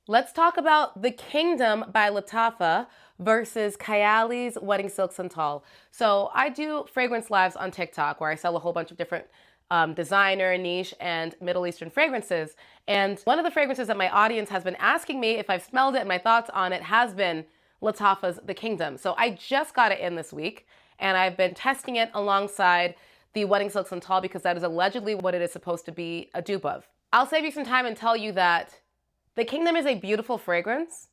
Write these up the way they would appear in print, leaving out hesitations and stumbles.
Let's talk about The Kingdom by Lattafa versus Kayali's Wedding Silk Santal. So I do fragrance lives on TikTok where I sell a whole bunch of different designer, niche, and Middle Eastern fragrances. And one of the fragrances that my audience has been asking me if I've smelled it and my thoughts on it has been Lattafa's The Kingdom. So I just got it in this week and I've been testing it alongside the Wedding Silk Santal because that is allegedly what it is supposed to be a dupe of. I'll save you some time and tell you that The Kingdom is a beautiful fragrance,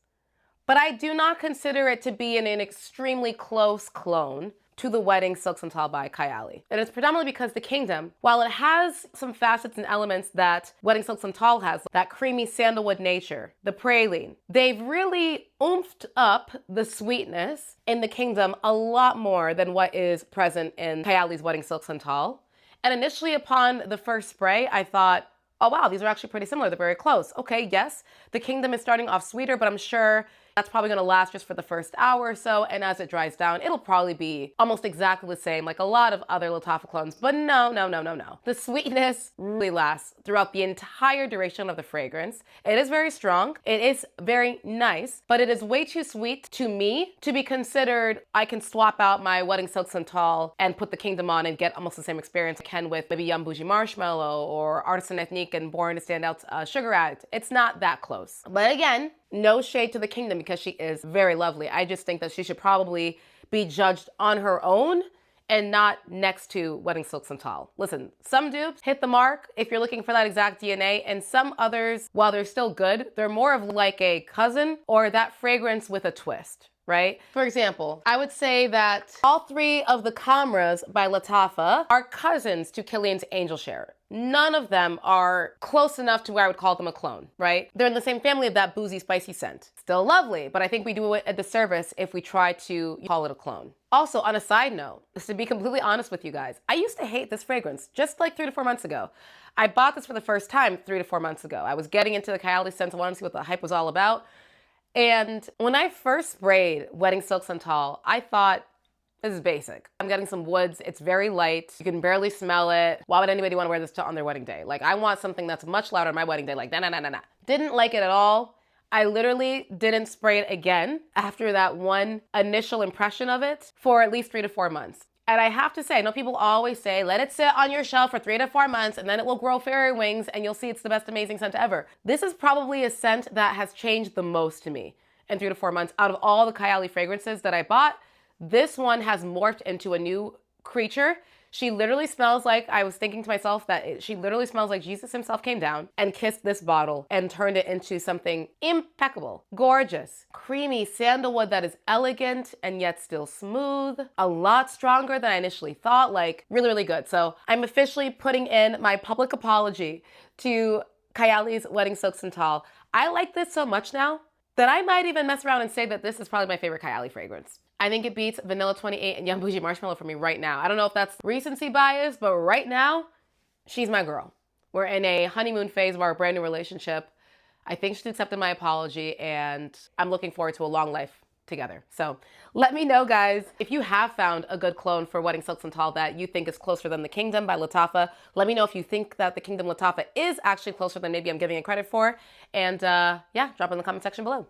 but I do not consider it to be an extremely close clone to the Wedding Silk Santal by Kayali. And it's predominantly because The Kingdom, while it has some facets and elements that Wedding Silk Santal has, that creamy sandalwood nature, the praline, they've really oomphed up the sweetness in The Kingdom a lot more than what is present in Kayali's Wedding Silk Santal. And initially upon the first spray, I thought, oh wow, these are actually pretty similar. They're very close. Okay, yes, The Kingdom is starting off sweeter, but I'm sure that's probably gonna last just for the first hour or so. And as it dries down, it'll probably be almost exactly the same like a lot of other Lattafa clones. But no. The sweetness really lasts throughout the entire duration of the fragrance. It is very strong. It is very nice, but it is way too sweet to me to be considered, I can swap out my Wedding Silk Santal and put The Kingdom on and get almost the same experience I can with maybe Yum Bougie Marshmallow or Artisan Ethnique and Born to Stand Out Sugar Addict. It's not that close. But again, no shade to The Kingdom because she is very lovely. I just think that she should probably be judged on her own and not next to Wedding Silk Santal. Listen, some dupes hit the mark if you're looking for that exact DNA, and some others, while they're still good, they're more of like a cousin or that fragrance with a twist, right? For example, I would say that all three of the Kamras by Lattafa are cousins to Kilian's Angel Share. None of them are close enough to where I would call them a clone, right? They're in the same family of that boozy, spicy scent. Still lovely, but I think we do it a disservice if we try to call it a clone. Also, on a side note, to be completely honest with you guys, I used to hate this fragrance just like 3 to 4 months ago. I bought this for the first time 3 to 4 months ago. I was getting into the Kayali scent. I wanted to see what the hype was all about. And when I first sprayed Wedding Silk Santal, I thought, this is basic. I'm getting some woods. It's very light. You can barely smell it. Why would anybody want to wear this on their wedding day? Like, I want something that's much louder on my wedding day. Like, nah. Didn't like it at all. I literally didn't spray it again after that one initial impression of it for at least 3 to 4 months. And I have to say, I know people always say, let it sit on your shelf for 3 to 4 months and then it will grow fairy wings and you'll see it's the best amazing scent ever. This is probably a scent that has changed the most to me in 3 to 4 months. Out of all the Kayali fragrances that I bought, this one has morphed into a new creature. She literally smells like, I was thinking to myself that she literally smells like Jesus himself came down and kissed this bottle and turned it into something impeccable, gorgeous, creamy sandalwood that is elegant and yet still smooth, a lot stronger than I initially thought, like really good. So I'm officially putting in my public apology to Kayali's Wedding Silk Santal. I like this so much now that I might even mess around and say that this is probably my favorite Kayali fragrance. I think it beats Vanilla 28 and Yum Bougie Marshmallow for me right now. I don't know if that's recency bias, but right now, she's my girl. We're in a honeymoon phase of our brand new relationship. I think she's accepted my apology and I'm looking forward to a long life together. So let me know, guys, if you have found a good clone for Wedding Silk Santal that you think is closer than The Kingdom by Lattafa. Let me know if you think that The Kingdom Lattafa is actually closer than maybe I'm giving it credit for. And yeah, drop in the comment section below.